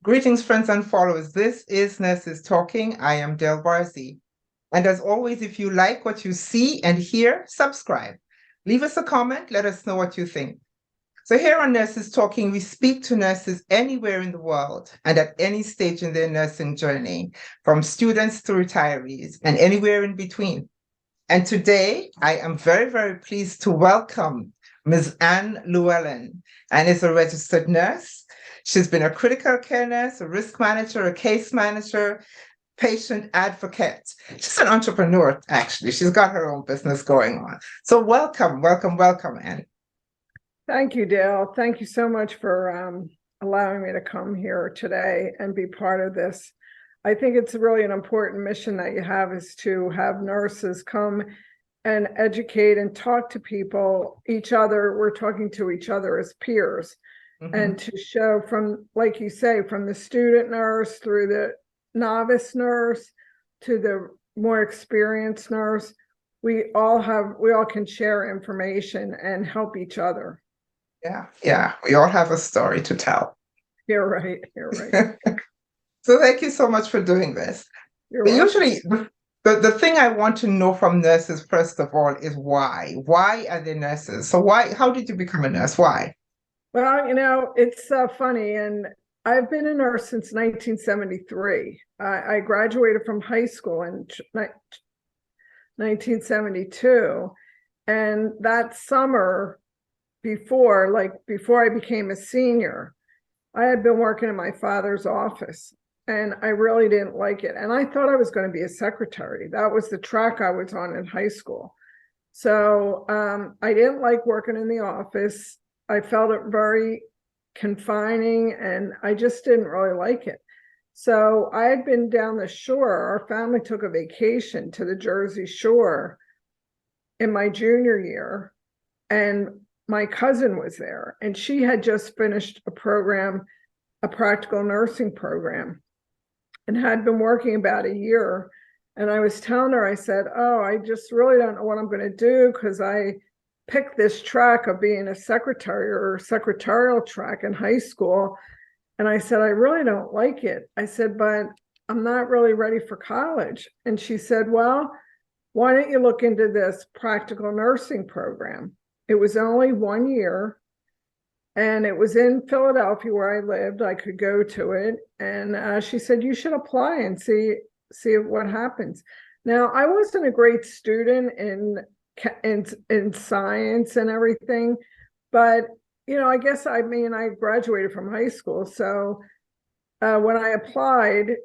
Greetings, friends and followers. This is Nurses Talking. I am Del Barzi. And as always, if you like what you see and hear, subscribe. Leave us a comment. Let us know what you think. So here on Nurses Talking, we speak to nurses anywhere in the world and at any stage in their nursing journey, from students to retirees and anywhere in between. And today, I am very, very pleased to welcome Ms. Anne Llewellyn. Anne is a registered nurse. She's been a critical care nurse, a risk manager, a case manager, patient advocate. She's an entrepreneur, actually. She's got her own business going on. So welcome, Anne. Thank you, Dale. Thank you so much for allowing me to come here today and be part of this. I think it's really an important mission that you have, is to have nurses come and educate and talk to people, each other. We're talking to each other as peers. And to show, from, like you say, from the student nurse through the novice nurse to the more experienced nurse, we all can share information and help each other. Yeah. We all have a story to tell. You're right. So thank you so much for doing this. But usually, the thing I want to know from nurses, first of all, is why. Why are they nurses? So how did you become a nurse? Why? Well, it's funny, and I've been a nurse since 1973. I graduated from high school in 1972, and that summer before I became a senior, I had been working in my father's office, and I really didn't like it. And I thought I was going to be a secretary. That was the track I was on in high school. So I didn't like working in the office. I felt it very confining, and I just didn't really like it. So I had been down the shore. Our family took a vacation to the Jersey Shore in my junior year, and my cousin was there, and she had just finished a practical nursing program, and had been working about a year. And I was telling her, I said, oh, I just really don't know what I'm going to do, because I picked this track of being a secretary or secretarial track in high school. And I said, I really don't like it. I said, but I'm not really ready for college. And she said, well, why don't you look into this practical nursing program? It was only 1 year, and it was in Philadelphia where I lived. I could go to it. And she said, you should apply and see what happens. Now, I wasn't a great student in science and everything, but I guess I graduated from high school. So when I applied,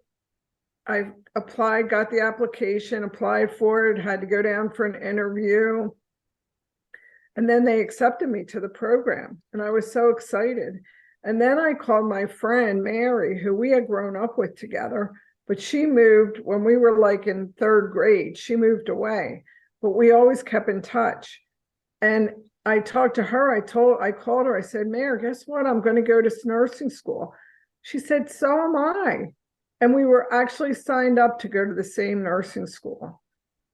got the application, applied for it, had to go down for an interview, and then they accepted me to the program, and I was so excited. And then I called my friend Mary, who we had grown up with together, but she moved when we were like in third grade. She moved away, but we always kept in touch. And I talked to her. I called her. I said, Mary, guess what? I'm going to go to nursing school. She said, so am I. And we were actually signed up to go to the same nursing school.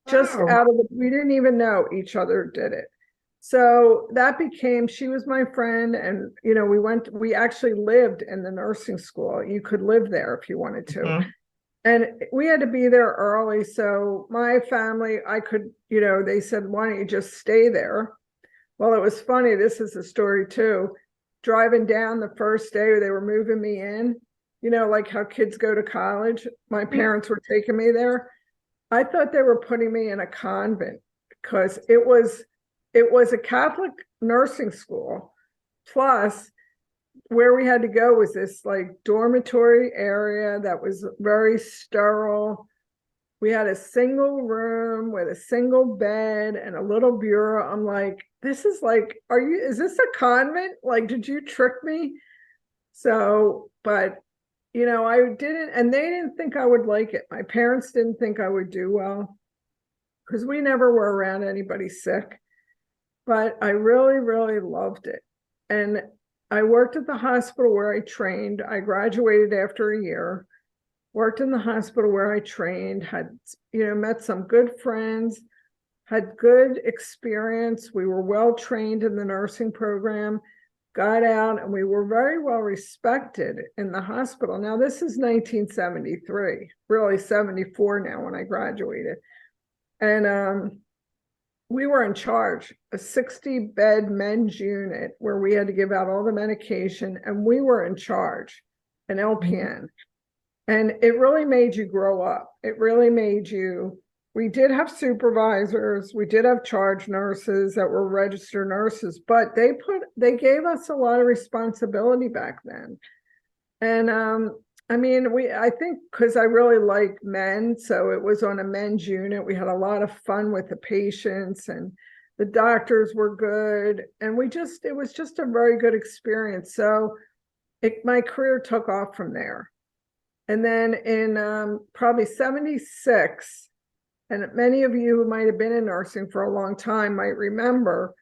Just we didn't even know each other did it. So that she was my friend. And, we actually lived in the nursing school. You could live there if you wanted to. And we had to be there early. So my family, they said, why don't you just stay there? Well, it was funny. This is a story too. Driving down the first day, they were moving me in, like how kids go to college. My parents were taking me there. I thought they were putting me in a convent, because it was a Catholic nursing school. Plus, where we had to go was this like dormitory area that was very sterile. We had a single room with a single bed and a little bureau. I'm like, this is like, is this a convent? Like, did you trick me? So, but, I didn't, and they didn't think I would like it. My parents didn't think I would do well, because we never were around anybody sick. But I really, really loved it. And I worked at the hospital where I trained. I graduated after a year, worked in the hospital where I trained, had, met some good friends, had good experience. We were well trained in the nursing program. got out, and we were very well respected in the hospital. Now, this is 1973, really 74 now when I graduated. And we were in charge, a 60-bed men's unit where we had to give out all the medication, and we were in charge, an LPN. And it really made you grow up. It really made you, we did have supervisors, we did have charge nurses that were registered nurses, but they gave us a lot of responsibility back then. And I mean, I think because I really like men, so it was on a men's unit. We had a lot of fun with the patients, and the doctors were good. And it was just a very good experience. So my career took off from there. And then in probably 76, and many of you who might have been in nursing for a long time might remember,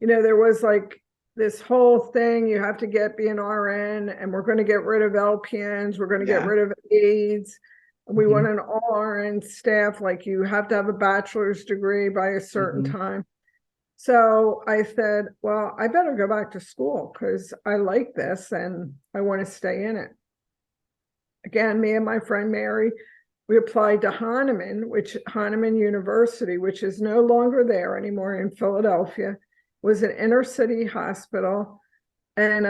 there was like this whole thing, you have to be an RN, and we're going to get rid of LPNs, we're going to get rid of aides. We want an all RN staff, like you have to have a bachelor's degree by a certain time. So I said, well, I better go back to school because I like this and I want to stay in it. Again, me and my friend Mary, we applied to Hahnemann University, which is no longer there anymore in Philadelphia. It was an inner city hospital. And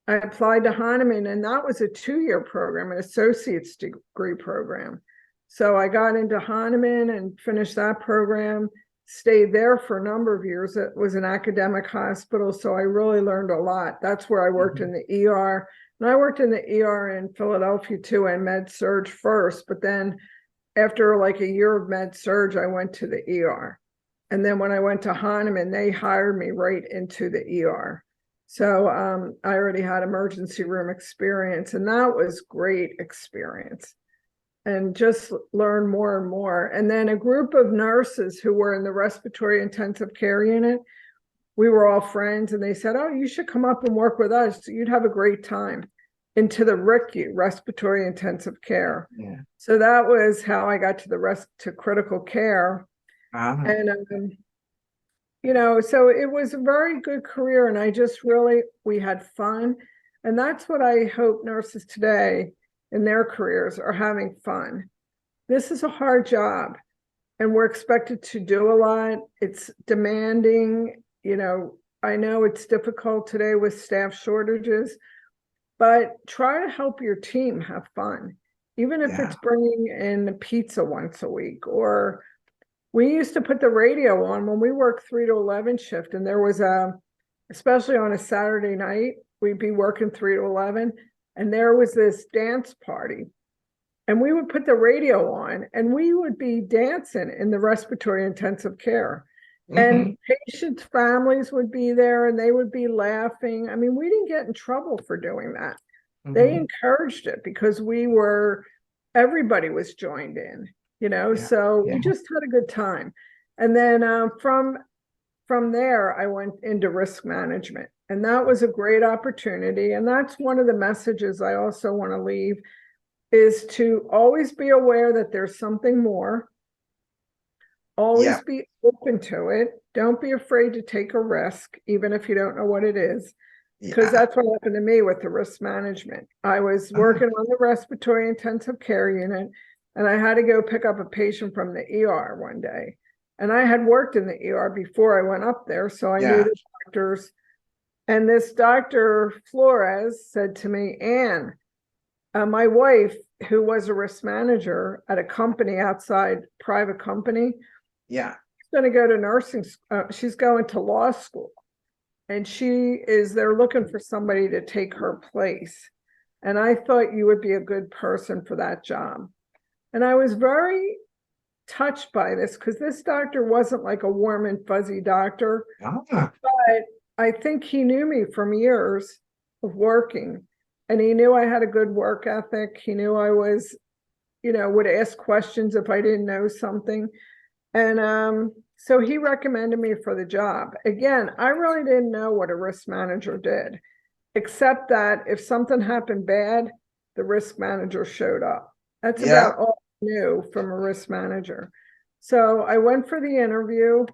I applied to Hahnemann, and that was a 2-year program, an associate's degree program. So I got into Hahnemann and finished that program, stayed there for a number of years. It was an academic hospital, so I really learned a lot. That's where I worked in the ER. And I worked in the ER in Philadelphia too, and med surg first, but then after like a year of med surg, I went to the ER. And then when I went to Hahnemann, they hired me right into the ER. So I already had emergency room experience, and that was great experience. And just learn more and more. And then a group of nurses who were in the respiratory intensive care unit, we were all friends, and they said, oh, you should come up and work with us. You'd have a great time, into the RICU, respiratory intensive care. Yeah. So that was how I got to critical care. And, so it was a very good career, and we had fun. And that's what I hope nurses today in their careers are having fun. This is a hard job, and we're expected to do a lot. It's demanding. I know it's difficult today with staff shortages, but try to help your team have fun, even if it's bringing in pizza once a week. Or we used to put the radio on when we worked 3 to 11 shift, and there was especially on a Saturday night, we'd be working 3 to 11, and there was this dance party. And we would put the radio on, and we would be dancing in the respiratory intensive care. And patients' families would be there, and they would be laughing. I mean, we didn't get in trouble for doing that. They encouraged it because everybody was joined in, so we just had a good time. And then from there, I went into risk management, and that was a great opportunity. And that's one of the messages I also want to leave, is to always be aware that there's something more. Always be open to it. Don't be afraid to take a risk, even if you don't know what it is, because that's what happened to me with the risk management. I was working on the respiratory intensive care unit, and I had to go pick up a patient from the ER one day. And I had worked in the ER before I went up there, so I knew the doctors. And this Dr. Flores said to me, Anne, my wife, who was a risk manager at a company outside, private company, she's going to go to nursing. She's going to law school, and they're looking for somebody to take her place. And I thought you would be a good person for that job. And I was very touched by this, because this doctor wasn't like a warm and fuzzy doctor, but I think he knew me from years of working, and he knew I had a good work ethic. He knew I was, would ask questions if I didn't know something. And so he recommended me for the job. Again, I really didn't know what a risk manager did, except that if something happened bad, the risk manager showed up. That's about all I knew from a risk manager. So I went for the interview.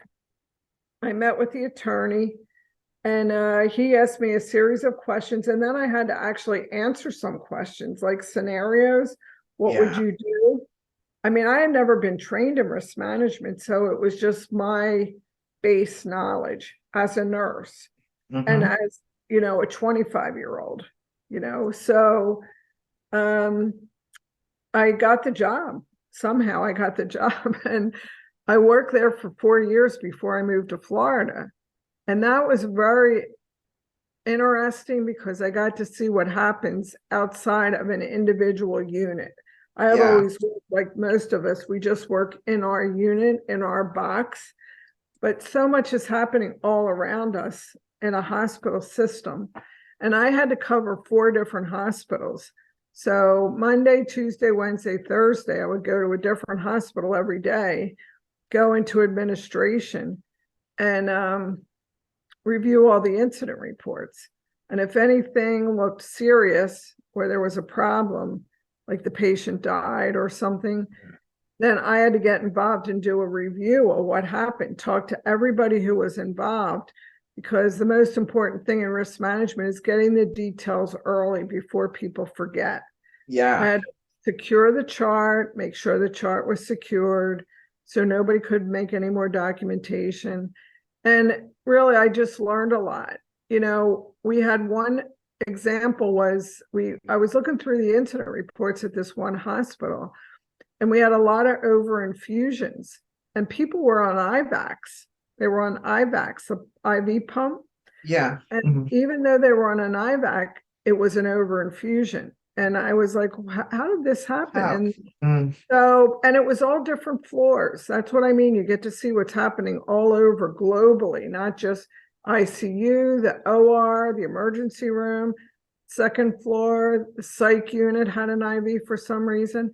I met with the attorney, And he asked me a series of questions, and then I had to actually answer some questions, like scenarios. What would Yeah. you do? I mean, I had never been trained in risk management, so it was just my base knowledge as a nurse and Mm-hmm. as, you know, a 25-year-old, you know. So um, I got the job. Somehow I got the job, and I worked there for 4 years before I moved to Florida. And that was very interesting because I got to see what happens outside of an individual unit. I have Yeah. always worked like most of us, we just work in our unit, in our box, but so much is happening all around us in a hospital system. And I had to cover 4 different hospitals. So Monday, Tuesday, Wednesday, Thursday, I would go to a different hospital every day, go into administration, and review all the incident reports. And if anything looked serious, where there was a problem, like the patient died or something, then I had to get involved and do a review of what happened, talk to everybody who was involved, because the most important thing in risk management is getting the details early before people forget. I Yeah. had to secure the chart, make sure the chart was secured so nobody could make any more documentation. And really, I just learned a lot. You know, we had one example was I was looking through the incident reports at this one hospital, and we had a lot of over infusions, and people were on IVACs. They were on IVACs, the IV pump. Yeah. And Mm-hmm. even though they were on an IVAC, it was an over infusion. And I was like, how did this happen? How? And Mm. so, and it was all different floors. That's what I mean. You get to see what's happening all over globally, not just ICU, the OR, the emergency room, second floor, the psych unit had an IV for some reason.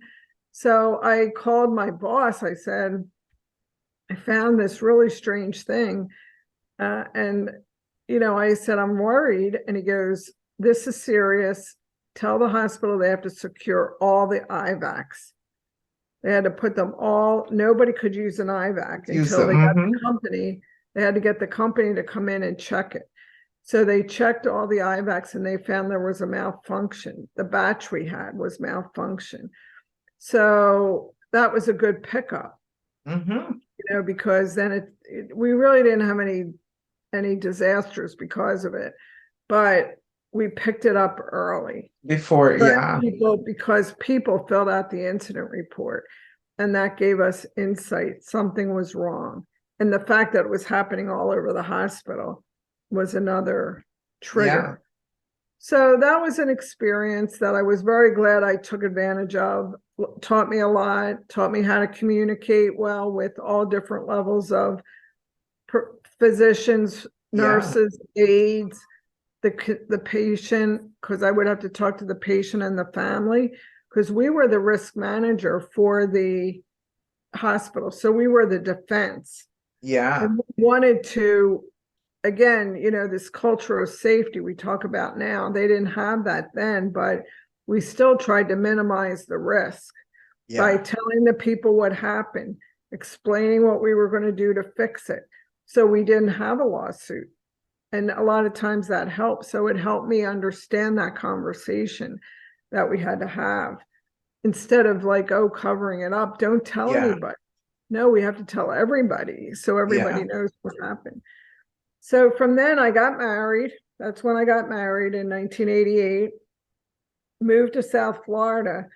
So I called my boss. I said, I found this really strange thing. And, you know, I said, I'm worried. And he goes, this is serious. Tell the hospital they have to secure all the IVACs. They had to put them all, nobody could use an IVAC Use until them. they got Mm-hmm. the company. They had to get the company to come in and check it. So they checked all the IVACs and they found there was a malfunction. The batch we had was malfunction. So that was a good pickup, Mm-hmm. you know, because then we really didn't have any disasters because of it, but we picked it up early. Before, But yeah. because people filled out the incident report, and that gave us insight something was wrong. And the fact that it was happening all over the hospital was another Yeah. trigger. So that was an experience that I was very glad I took advantage of. Taught me a lot, taught me how to communicate well with all different levels of physicians, Yeah. nurses, aides, the patient, because I would have to talk to the patient and the family, because we were the risk manager for the hospital. So we were the defense. Yeah. And we wanted to, again, you know, this culture of safety we talk about now, they didn't have that then, but we still tried to minimize the risk by Yeah. telling the people what happened, explaining what we were going to do to fix it. So we didn't have a lawsuit. And a lot of times that helped. So it helped me understand that conversation that we had to have instead of like, oh, covering it up. Don't tell Yeah. anybody. No, we have to tell everybody so everybody Yeah. knows what happened. So from then I got married. That's when I got married in 1988, moved to South Florida.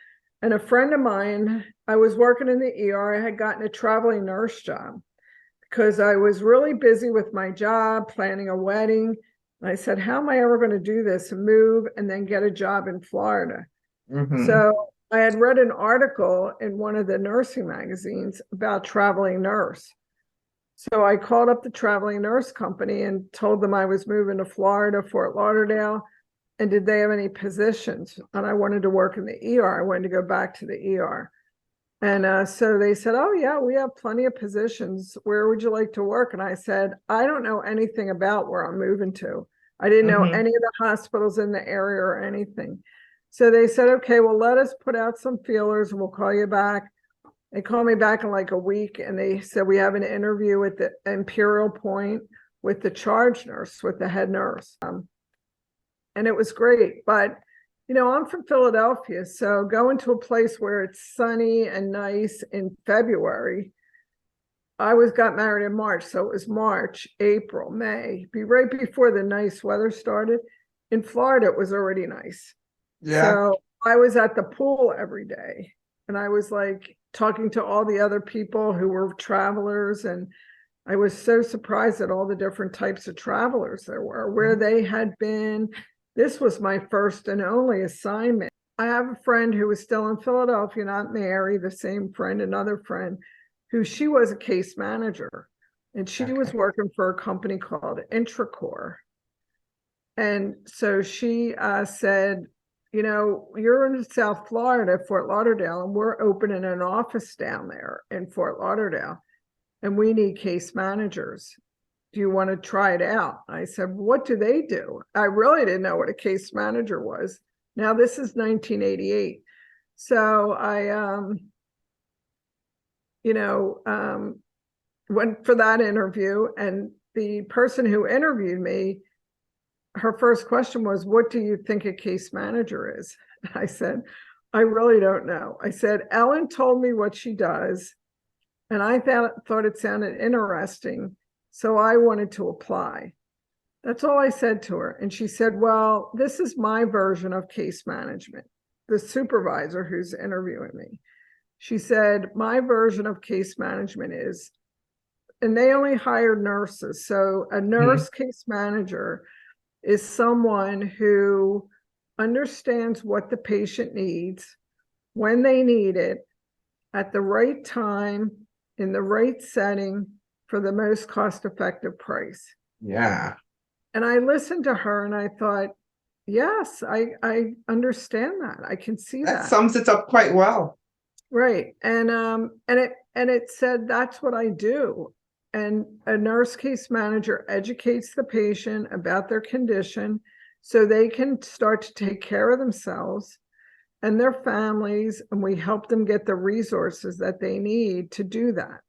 And a friend of mine, I was working in the ER. I had gotten a traveling nurse job because I was really busy with my job, planning a wedding. And I said, how am I ever going to do this and move and then get a job in Florida? Mm-hmm. So I had read an article in one of the nursing magazines about traveling nurse. So I called up the traveling nurse company and told them I was moving to Florida, Fort Lauderdale, and did they have any positions? And I wanted to work in the ER. I wanted to go back to the ER. And so they said, oh, yeah, we have plenty of positions. Where would you like to work? And I said, I don't know anything about where I'm moving to. I didn't know Mm-hmm. any of the hospitals in the area or anything. So they said, okay, well, let us put out some feelers and we'll call you back. They called me back in like a week and they said, we have an interview at the Imperial Point with the charge nurse, with the head nurse. And it was great. But, you know, I'm from Philadelphia, so going to a place where it's sunny and nice in February, I got married in March, so it was March, April, May, right before the nice weather started. In Florida, it was already nice. Yeah. So I was at the pool every day, and I was like talking to all the other people who were travelers, and I was so surprised at all the different types of travelers there were, where they had been. This was my first and only assignment. I have a friend who was still in Philadelphia, not Mary, the same friend, another friend, who she was a case manager, and she was working for a company called Intracor. And so she said, you know, you're in South Florida, Fort Lauderdale, and we're opening an office down there in Fort Lauderdale, and we need case managers. Do you want to try it out? I said, what do they do? I really didn't know what a case manager was. Now this is 1988. So I, went for that interview, and the person who interviewed me, her first question was, what do you think a case manager is? I said, I really don't know. I said, Ellen told me what she does, and I thought it sounded interesting. So I wanted to apply. That's all I said to her. And she said, well, this is my version of case management. The supervisor who's interviewing me, she said, my version of case management is, and they only hired nurses. So a nurse case manager is someone who understands what the patient needs, when they need it, at the right time, in the right setting, for the most cost-effective price. Yeah. And I listened to her and I thought, yes, I understand that. I can see that. That sums it up quite well. Right. And it said that's what I do. And a nurse case manager educates the patient about their condition so they can start to take care of themselves and their families, and we help them get the resources that they need to do that.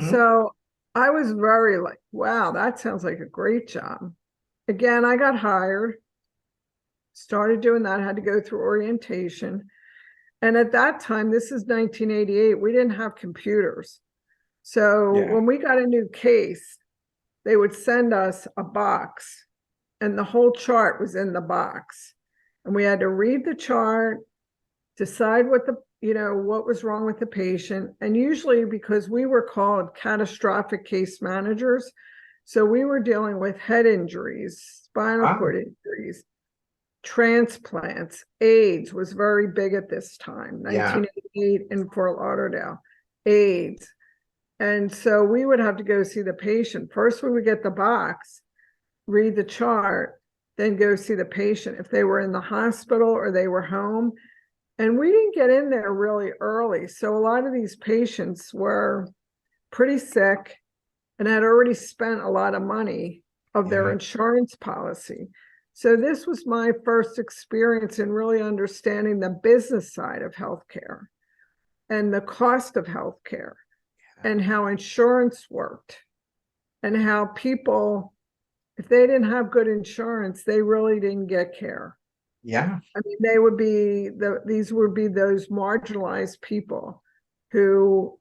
So I was very like, wow, that sounds like a great job. Again, I got hired, started doing that, had to go through orientation. And at that time, this is 1988, we didn't have computers. So when we got a new case, they would send us a box, and the whole chart was in the box. And we had to read the chart, decide what was wrong with the patient. And usually, because we were called catastrophic case managers, so we were dealing with head injuries, spinal cord injuries, transplants. AIDS was very big at this time, 1988 in Fort Lauderdale, AIDS. And so we would have to go see the patient. First, we would get the box, read the chart, then go see the patient if they were in the hospital or they were home. And we didn't get in there really early. So a lot of these patients were pretty sick and had already spent a lot of money of their insurance policy. So this was my first experience in really understanding the business side of healthcare and the cost of healthcare and how insurance worked and how people, if they didn't have good insurance, they really didn't get care. Yeah. I mean, these would be those marginalized people who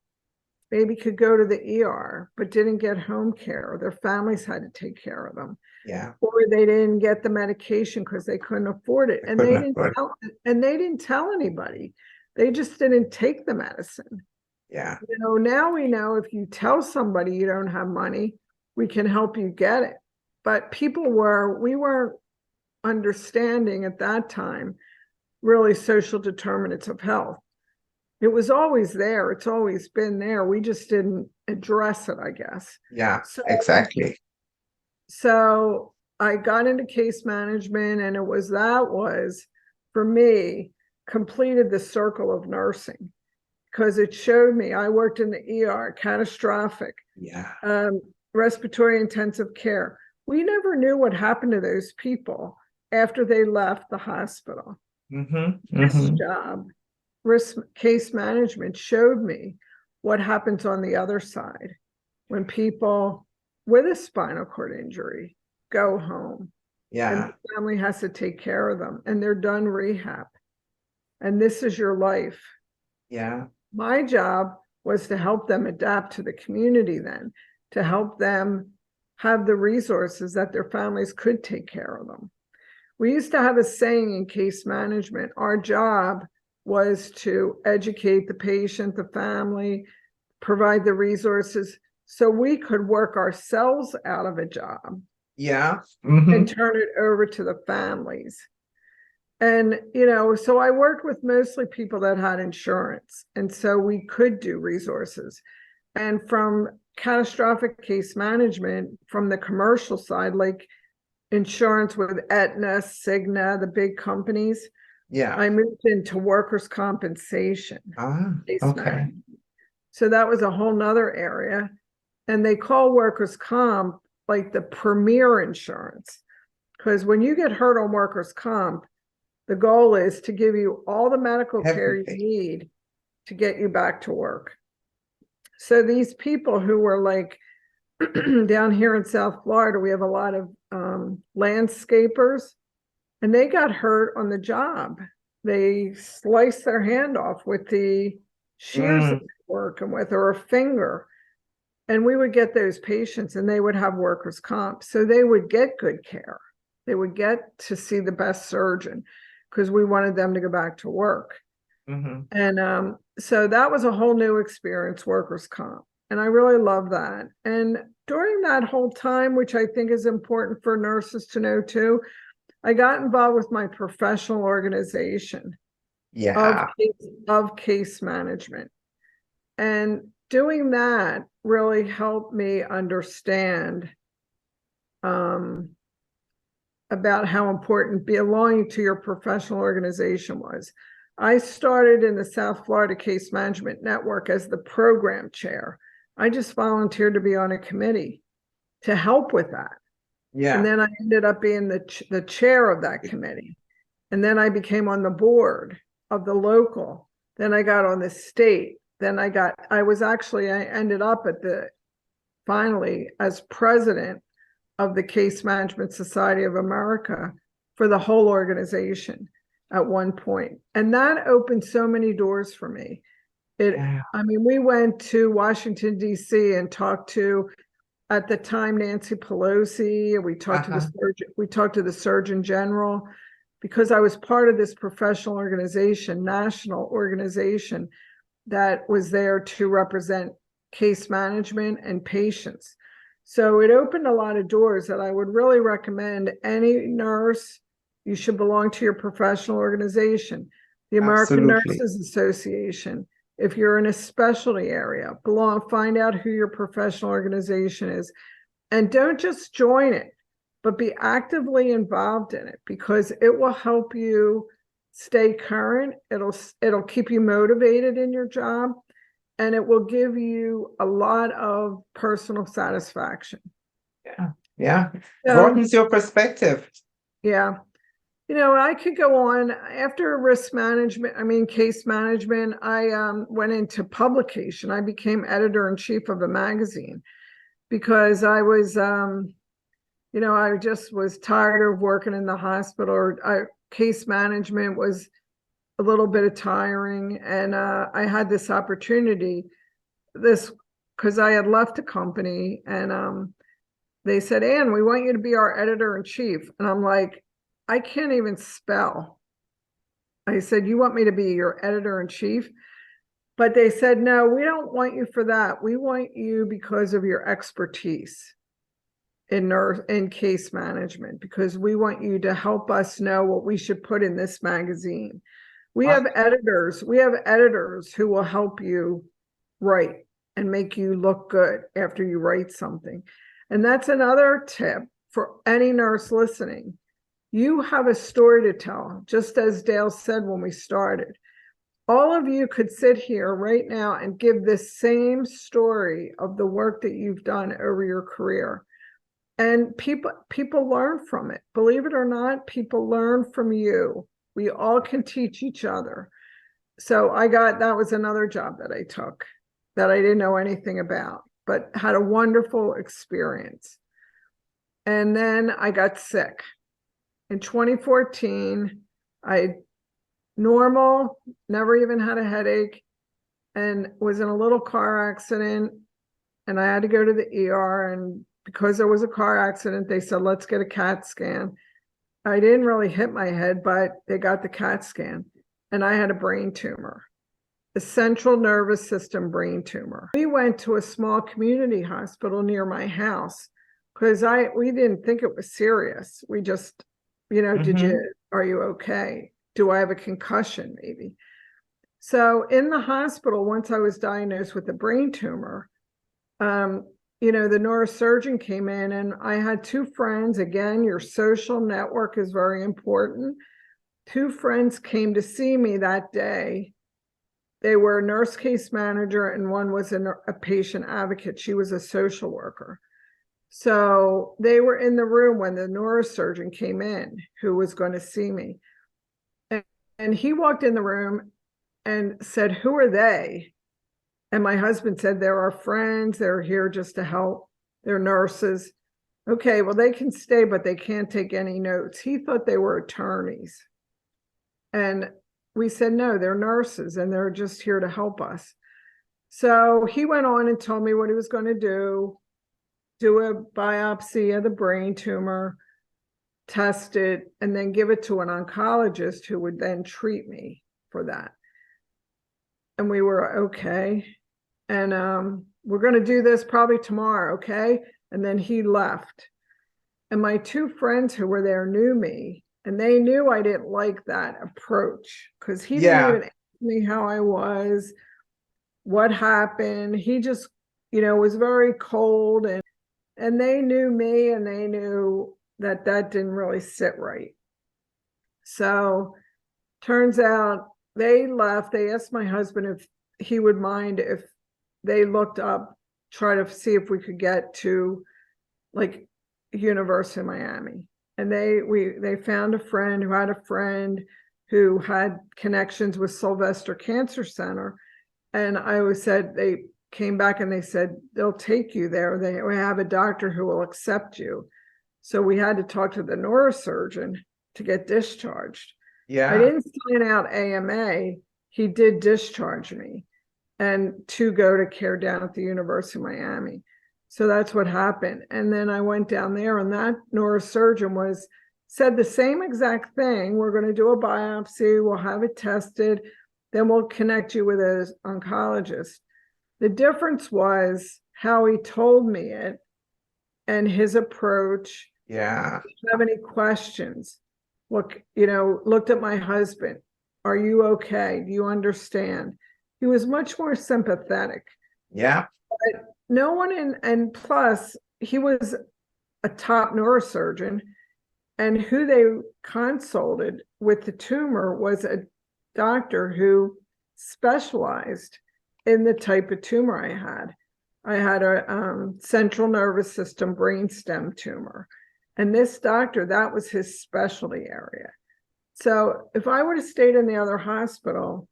maybe could go to the ER, but didn't get home care. Their families had to take care of them. Yeah. Or they didn't get the medication because they couldn't afford it. And they didn't tell anybody. They just didn't take the medicine. Yeah. You know, now we know if you tell somebody you don't have money, we can help you get it. But we weren't understanding at that time really social determinants of health. It was always there. It's always been there. We just didn't address it, I guess. Yeah, exactly. So I got into case management, and it was for me, completed the circle of nursing, because it showed me I worked in the ER, catastrophic, respiratory intensive care. We never knew what happened to those people after they left the hospital. This job, risk case management, showed me what happens on the other side when people with a spinal cord injury go home. And Yeah. the family has to take care of them, and they're done rehab. And this is your life. Yeah. My job was to help them adapt to the community then, to help them have the resources that their families could take care of them. We used to have a saying in case management, our job was to educate the patient, the family, provide the resources so we could work ourselves out of a job. Yeah. And turn it over to the families. And, so I worked with mostly people that had insurance. And so we could do resources. And from catastrophic case management, from the commercial side, like insurance with Aetna, Cigna, the big companies, Yeah. I moved into workers' compensation. Okay. So that was a whole nother area. And they call workers' comp like the premier insurance. Because when you get hurt on workers' comp, the goal is to give you all the medical care you need to get you back to work. So these people who were like down here in South Florida, we have a lot of landscapers, and they got hurt on the job. They sliced their hand off with the shears that they're working with, or a finger. And we would get those patients and they would have workers' comp. So they would get good care. They would get to see the best surgeon because we wanted them to go back to work. And so that was a whole new experience, workers' comp. And I really love that. And during that whole time, which I think is important for nurses to know too, I got involved with my professional organization of case management. And doing that really helped me understand about how important belonging to your professional organization was. I started in the South Florida Case Management Network as the program chair. I just volunteered to be on a committee to help with that. Yeah. And then I ended up being the chair of that committee. And then I became on the board of the local. Then I got on the state. Then I ended up finally as president of the Case Management Society of America for the whole organization at one point. And that opened so many doors for me. We went to Washington, D.C. and talked to, at the time, Nancy Pelosi, and we talked to the Surgeon General, because I was part of this professional organization, national organization, that was there to represent case management and patients. So it opened a lot of doors that I would really recommend any nurse, you should belong to your professional organization. The American Nurses Association, if you're in a specialty area, find out who your professional organization is. And don't just join it, but be actively involved in it, because it will help you stay current. It'll keep you motivated in your job, and it will give you a lot of personal satisfaction. Yeah. Broadens your perspective. Yeah. I could go on. After case management, I went into publication. I became editor-in-chief of a magazine because I was, I just was tired of working in the hospital. Case management was a little bit tiring, and I had this opportunity, because I had left a company, and they said, "Ann, we want you to be our editor-in-chief." And I'm like, I can't even spell. I said, "You want me to be your editor-in-chief?" But they said, "No, we don't want you for that. We want you because of your expertise in case management, because we want you to help us know what we should put in this magazine." We have editors who will help you write and make you look good after you write something. And that's another tip for any nurse listening. You have a story to tell, just as Dale said when we started. All of you could sit here right now and give this same story of the work that you've done over your career. And people learn from it. Believe it or not, people learn from you. We all can teach each other. So that was another job that I took that I didn't know anything about. but had a wonderful experience. And then I got sick. In 2014, I normal, never even had a headache, and was in a little car accident, and I had to go to the ER, and because there was a car accident, they said, let's get a CAT scan. I didn't really hit my head, but they got the CAT scan, and I had a brain tumor, a central nervous system brain tumor. We went to a small community hospital near my house because we didn't think it was serious. We just, are you okay? Do I have a concussion maybe? So in the hospital, once I was diagnosed with a brain tumor, the neurosurgeon came in, and I had two friends. Again, your social network is very important. Two friends came to see me that day. They were a nurse case manager, and one was a patient advocate. She was a social worker. So they were in the room when the neurosurgeon came in, who was going to see me. And he walked in the room and said, who are they? And my husband said, they're our friends. They're here just to help. They're nurses. Okay, well, they can stay, but they can't take any notes. He thought they were attorneys. And we said, no, they're nurses, and they're just here to help us. So he went on and told me what he was going to do a biopsy of the brain tumor, test it, and then give it to an oncologist who would then treat me for that. And we were okay. And we're going to do this probably tomorrow, okay? And then he left. And my two friends who were there knew me, and they knew I didn't like that approach because he didn't even ask me how I was, what happened. He just, was very cold, and they knew me, and they knew that didn't really sit right. So turns out they left. They asked my husband if he would mind if they looked up, try to see if we could get to like University of Miami. And they found a friend who had a friend who had connections with Sylvester Cancer Center. And I always said, they came back and they said, they'll take you there. They have a doctor who will accept you. So we had to talk to the neurosurgeon to get discharged. I didn't sign out AMA. He did discharge me and to go to care down at the University of Miami. So that's what happened. And then I went down there, and that neurosurgeon said the same exact thing. We're going to do a biopsy. We'll have it tested. Then we'll connect you with an oncologist. The difference was how he told me it and his approach. Yeah. If you have any questions, looked at my husband. Are you okay? Do you understand? He was much more sympathetic. Yeah. But no one and plus he was a top neurosurgeon, and who they consulted with the tumor was a doctor who specialized in the type of tumor I had. I had a central nervous system brainstem tumor. And this doctor, that was his specialty area. So if I would have stayed in the other hospital,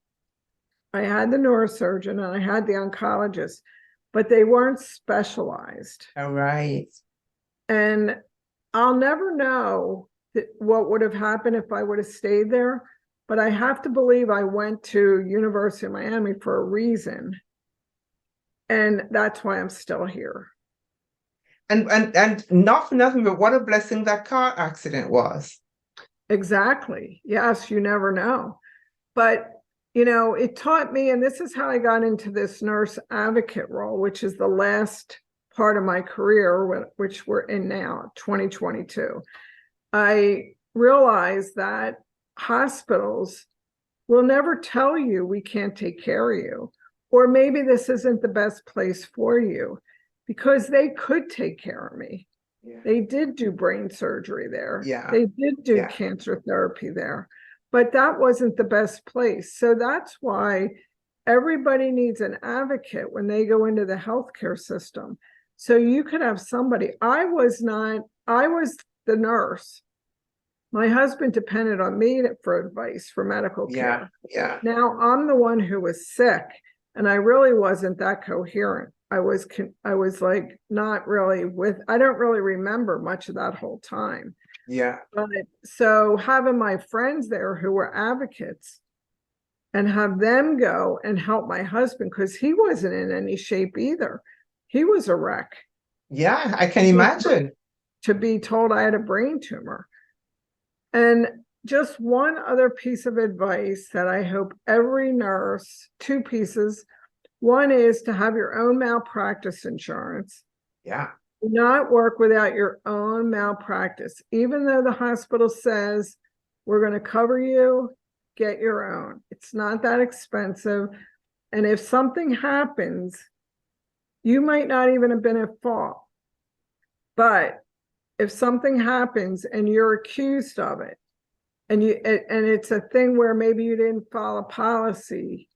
I had the neurosurgeon and I had the oncologist, but they weren't specialized. All right. And I'll never know what would have happened if I would have stayed there, but I have to believe I went to University of Miami for a reason. And that's why I'm still here. And not for nothing, but what a blessing that car accident was. Exactly. Yes, you never know. But, it taught me, and this is how I got into this nurse advocate role, which is the last part of my career, which we're in now, 2022. I realized that hospitals will never tell you we can't take care of you, or maybe this isn't the best place for you, because they could take care of me. Yeah. They did do brain surgery there. Yeah. They did do cancer therapy there, but that wasn't the best place. So that's why everybody needs an advocate when they go into the healthcare system. So you could have somebody. I was the nurse. My husband depended on me for advice for medical care. Yeah. Now I'm the one who was sick, and I really wasn't that coherent. I was like not really I don't really remember much of that whole time. Yeah. But so having my friends there who were advocates and have them go and help my husband, because he wasn't in any shape either. He was a wreck. Yeah, I can imagine. To be told I had a brain tumor. And just one other piece of advice that I hope every nurse, two pieces. One is to have your own malpractice insurance. Yeah. Do not work without your own malpractice. Even though the hospital says we're going to cover you, get your own. It's not that expensive. And if something happens, you might not even have been at fault. But if something happens and you're accused of it, and it's a thing where maybe you didn't file a policy,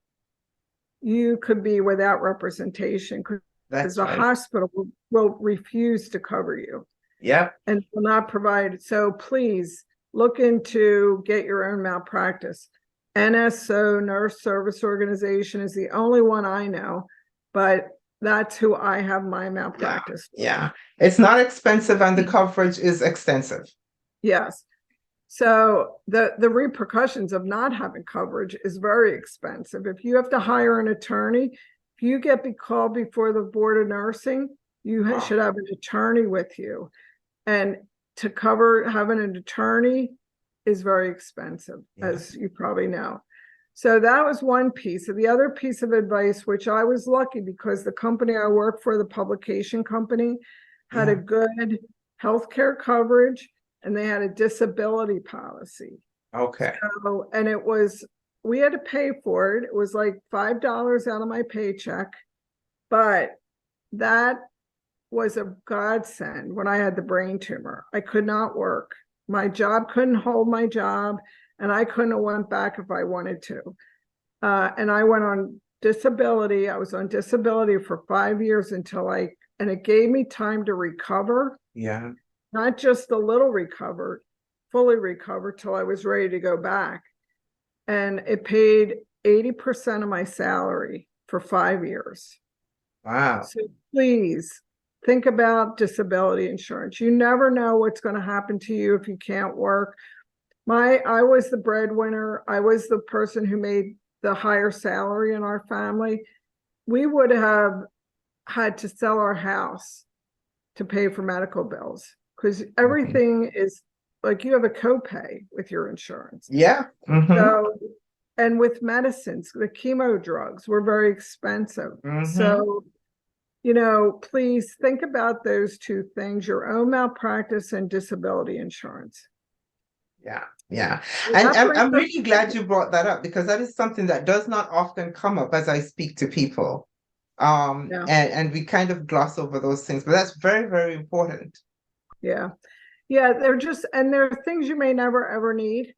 you could be without representation because the hospital will refuse to cover you. Yep. And will not provide. So please look into get your own malpractice. NSO, Nurse Service Organization, is the only one I know, but that's who I have my malpractice. Yeah. It's not expensive and the coverage is extensive. Yes. So the repercussions of not having coverage is very expensive. If you have to hire an attorney, if you get called before the Board of Nursing, you should have an attorney with you. And to having an attorney is very expensive, as you probably know. So that was one piece. The other piece of advice, which I was lucky because the company I work for, the publication company, had a good healthcare coverage and they had a disability policy. Okay. So, and we had to pay for it. It was like $5 out of my paycheck, but that was a godsend when I had the brain tumor. I could not work. My job couldn't hold my job, and I couldn't have went back if I wanted to. And I went on disability. I was on disability for 5 years and it gave me time to recover. Yeah. Not just a little recover, fully recover till I was ready to go back. And it paid 80% of my salary for 5 years. Wow. So please think about disability insurance. You never know what's going to happen to you if you can't work. I was the breadwinner. I was the person who made the higher salary in our family. We would have had to sell our house to pay for medical bills because everything is like you have a copay with your insurance. Yeah. So, and with medicines, the chemo drugs were very expensive. So, please think about those two things, your own malpractice and disability insurance. Yeah. Yeah. And I'm really glad you brought that up because that is something that does not often come up as I speak to people. And we kind of gloss over those things, but that's very, very important. Yeah. They're things you may never, ever need.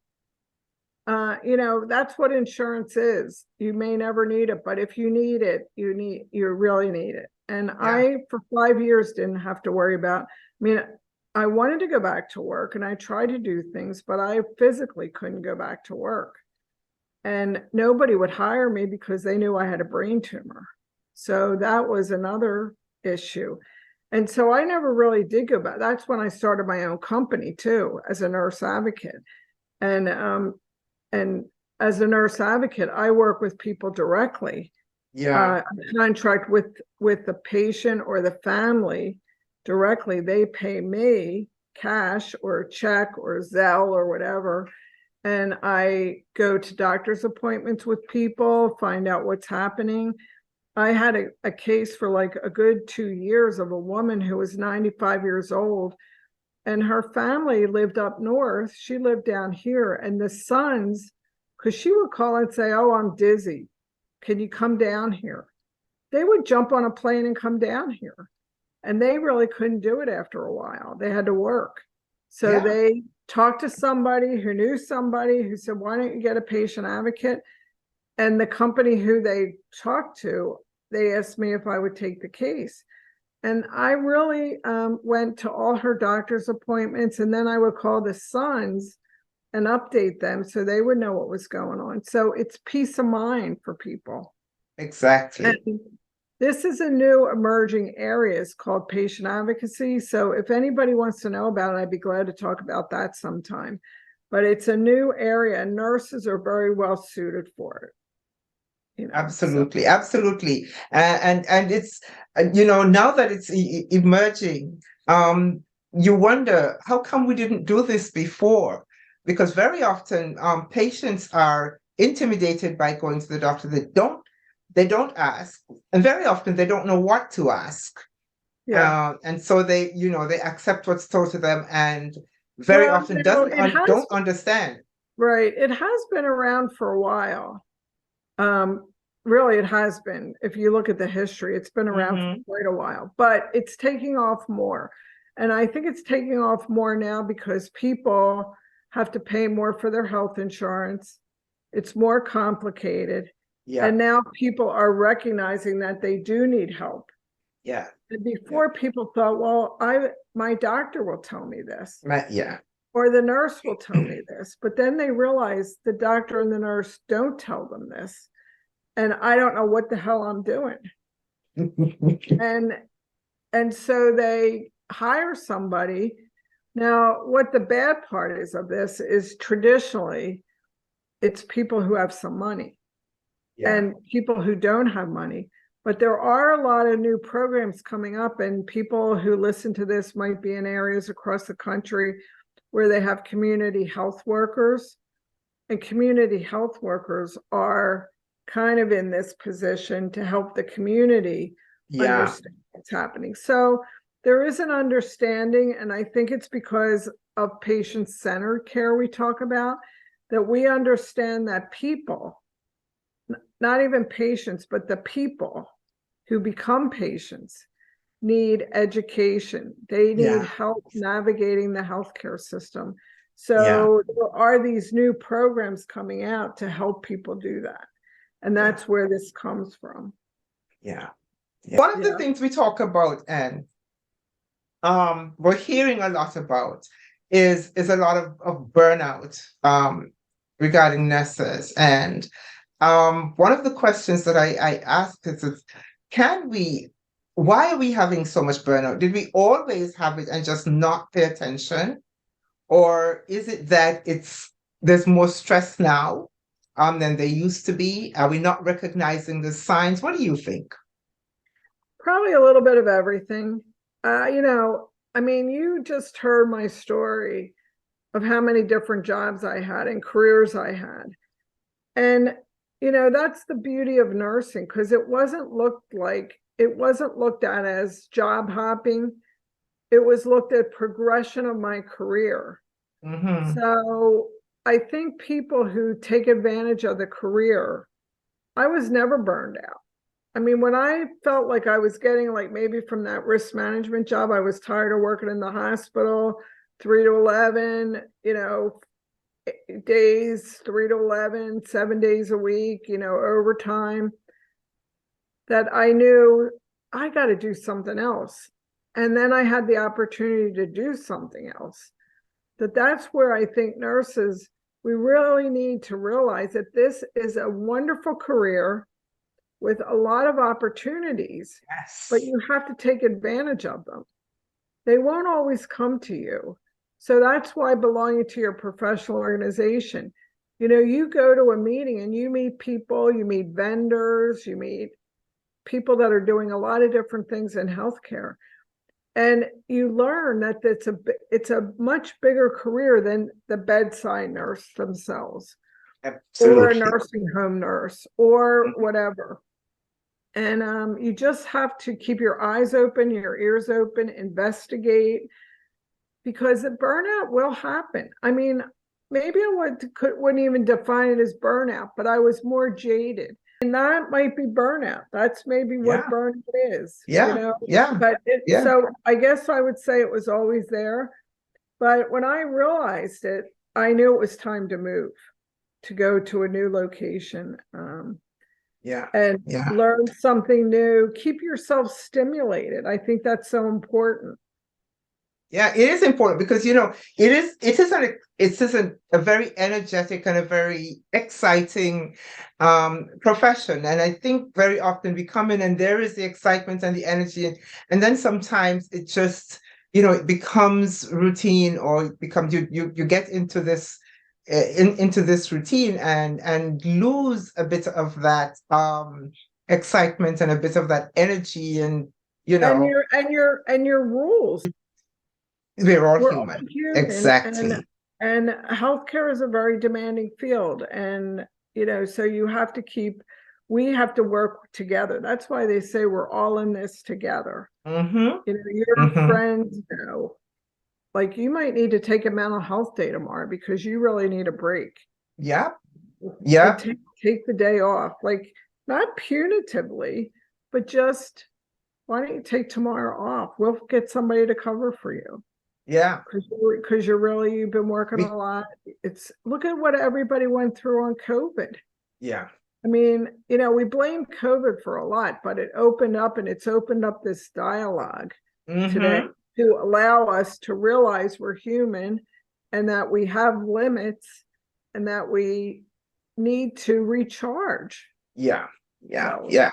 That's what insurance is. You may never need it, but if you need it, you really need it. And I, for 5 years, didn't have to worry about, I wanted to go back to work and I tried to do things, but I physically couldn't go back to work. And nobody would hire me because they knew I had a brain tumor. So that was another issue. And so I never really did go back. That's when I started my own company too, as a nurse advocate. And as a nurse advocate, I work with people directly. I contract with the patient or the family directly. They pay me cash or check or Zelle or whatever. And I go to doctor's appointments with people, find out what's happening. I had a case for like a good 2 years of a woman who was 95 years old and her family lived up north. She lived down here and the sons, because she would call and say, "Oh, I'm dizzy. Can you come down here?" They would jump on a plane and come down here. And they really couldn't do it after a while. They had to work. So they talked to somebody who knew somebody who said, "Why don't you get a patient advocate?" And the company who they talked to, they asked me if I would take the case. And I really went to all her doctor's appointments. And then I would call the sons and update them so they would know what was going on. So it's peace of mind for people. Exactly. And this is a new emerging area. It's called patient advocacy. So if anybody wants to know about it, I'd be glad to talk about that sometime. But it's a new area, and nurses are very well suited for it. Absolutely, absolutely. And it's, now that it's emerging, you wonder, how come we didn't do this before? Because very often patients are intimidated by going to the doctor. They don't ask, and very often they don't know what to ask. Yeah. And so they accept what's told to them, and very Well, often it has, don't understand. right. It has been around for a while. Um, Really, it has been. If you look at the history, it's been around for Hmm. quite a while, but it's taking off more. And I think it's taking off more now because people have to pay more for their health insurance. It's more complicated. Yeah, And now people are recognizing that they do need help. yeah, And yeah, before people thought, well, my doctor will tell me this, yeah. or the nurse will tell me this. But then they realize the doctor and the nurse don't tell them this. And I don't know what the hell I'm doing. And so they hire somebody. Now, what the bad part is of this is traditionally it's people who have some money Yeah, and people who don't have money. But there are a lot of new programs coming up, and people who listen to this might be in areas across the country where they have community health workers. And community health workers are kind of in this position to help the community yeah, understand what's happening. So there is an understanding, and I think it's because of patient-centered care we talk about, that we understand that people, not even patients, but the people who become patients need education. They need yeah, help navigating the healthcare system. yeah, So there are these new programs coming out to help people do that. And yeah, that's where this comes from. yeah. One of the Yeah. things we talk about, and we're hearing a lot about, is a lot of burnout regarding nurses. And one of the questions that I ask is, can we, why are we having so much burnout? Did we always have it and just not pay attention? Or is it that there's more stress now than there used to be? Are we not recognizing the signs? What do you think? Probably a little bit of everything. I mean, you just heard my story of how many different jobs I had and careers I had. And, that's the beauty of nursing, because it wasn't looked at as job hopping. It was looked at progression of my career. Hmm. So I think people who take advantage of the career, I was never burned out. I mean, when I felt like I was getting, like, maybe from that risk management job, I was tired of working in the hospital, 3 to 11, days, 3 to 11, 7 days a week, overtime, that I knew I got to do something else. And then I had the opportunity to do something else. That's where I think nurses, we really need to realize that this is a wonderful career with a lot of opportunities, but Yes. you have to take advantage of them. They won't always come to you. So that's why belonging to your professional organization, you go to a meeting and you meet people, you meet vendors, you meet people that are doing a lot of different things in healthcare. And you learn that it's a much bigger career than the bedside nurse themselves, or a Absolutely. nursing home nurse, or whatever. And you just have to keep your eyes open, your ears open, investigate, because the burnout will happen. I mean, maybe wouldn't even define it as burnout, but I was more jaded. And that might be burnout. That's maybe what Yeah. burnout is, Yeah. Yeah. But Yeah. so I guess I would say it was always there. But when I realized it, I knew it was time to move, to go to a new location, Yeah. and Yeah. learn something new. Keep yourself stimulated. I think that's so important. Yeah, it is important because it is a very energetic and a very exciting profession. And I think very often we come in and there is the excitement and the energy, and then sometimes it just, it becomes routine, or it becomes you get into this into this routine and lose a bit of that excitement and a bit of that energy, and And your rules. we're all We're all human. human, Exactly. and healthcare is a very demanding field. And, so we have to work together. That's why they say we're all in this together. Mm-hmm. Your Mm-hmm. friends like you might need to take a mental health day tomorrow because you really need a break. Yeah. Like Yeah. take the day off, like not punitively, but just why don't you take tomorrow off? We'll get somebody to cover for you. Yeah. Because you've been working We, a lot. Look at what everybody went through on COVID. yeah. I mean, we blame COVID for a lot, but it's opened up this dialogue today Mm-hmm. to allow us to realize we're human and that we have limits and that we need to recharge. Yeah. Yeah. So, Yeah.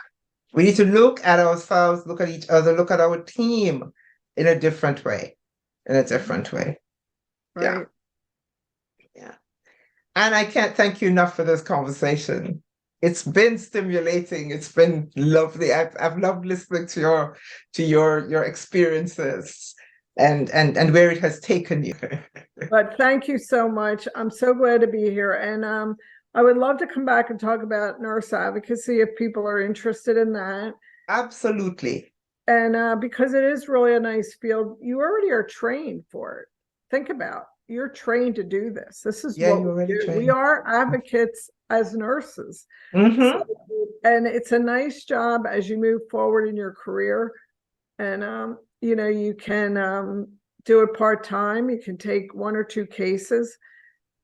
We need to look at ourselves, look at each other, look at our team in a different way. In a different way. Yeah. right. Yeah. And I can't thank you enough for this conversation. It's been stimulating. It's been lovely. I've loved listening to your experiences and where it has taken you. But thank you so much. I'm so glad to be here. And I would love to come back and talk about nurse advocacy if people are interested in that. Absolutely. And because it is really a nice field, you already are trained for it. Think about you're trained to do this. This is Yeah, what you we already do. We trained. are advocates as nurses. So, Mm-hmm. and it's a nice job as you move forward in your career. And you can do it part-time. You can take 1 or 2 cases,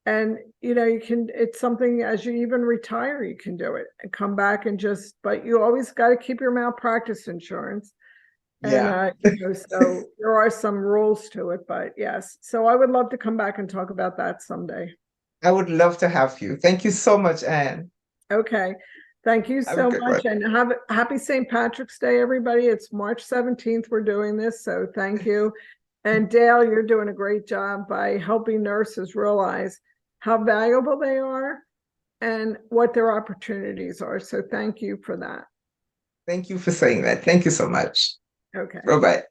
and it's something as you even retire, you can do it and come back and but you always got to keep your malpractice insurance. And Yeah. so there are some rules to it, but yes. So I would love to come back and talk about that someday. I would love to have you. Thank you so much, Anne. Okay. Thank you Have a so good one. much, and have happy St. Patrick's Day, everybody. It's March 17th. We're doing this, so thank you. And Dale, you're doing a great job by helping nurses realize how valuable they are and what their opportunities are. So thank you for that. Thank you for saying that. Thank you so much. Okay. Bye-bye.